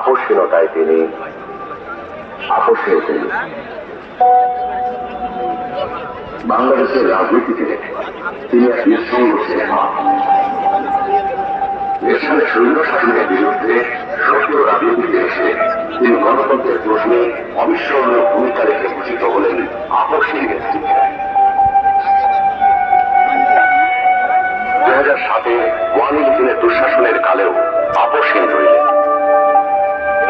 আপোষহীনতায় তিনি আপোষহীন তিনি বাংলাদেশের রাজনীতিতে তিনি এক নিঃসঙ্গ ছিলেন। দেশের সৈন্য শাসনের বিরুদ্ধে সত্য রাজনীতিতে এসে তিনি গণতন্ত্রের প্রশ্নে অবিস্মরণীয় ভূমিকা রেখে ঘোষিত হলেন আপোষহীন নেতৃত্বে। 2007-এ ওয়ান-ইলেভেনের দুঃশাসনের কালেও আপোষহীন রইলেন।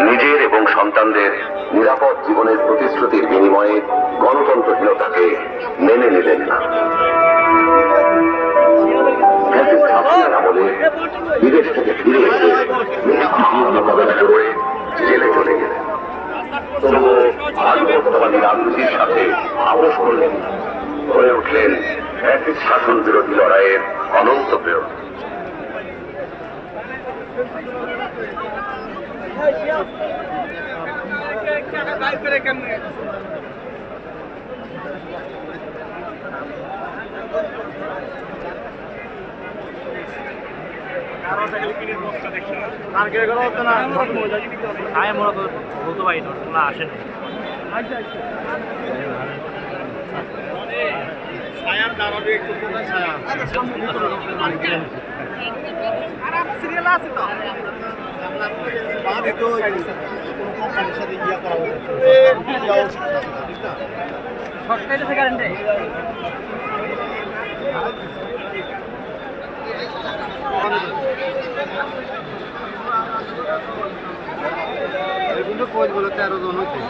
নিজের এবং সন্তানদের নিরাপদ জীবনের প্রতিশ্রুতির বিনিময়ে গণতন্ত্রহীনতাকে মেনে নিলেন না। আমলে বিদেশ থেকে ফিরে এসে মোকাবেলা করে জেলে চলে গেলেন। তবুও আধিপত্যবাদী রাজনীতির সাথে আপোষ করলেন, হয়ে উঠলেন ব্রিটিশ শাসন বিরোধী লড়াইয়ের অনন্ত প্রেরক। কিন্তু কোচ বলে 13 জন হচ্ছে।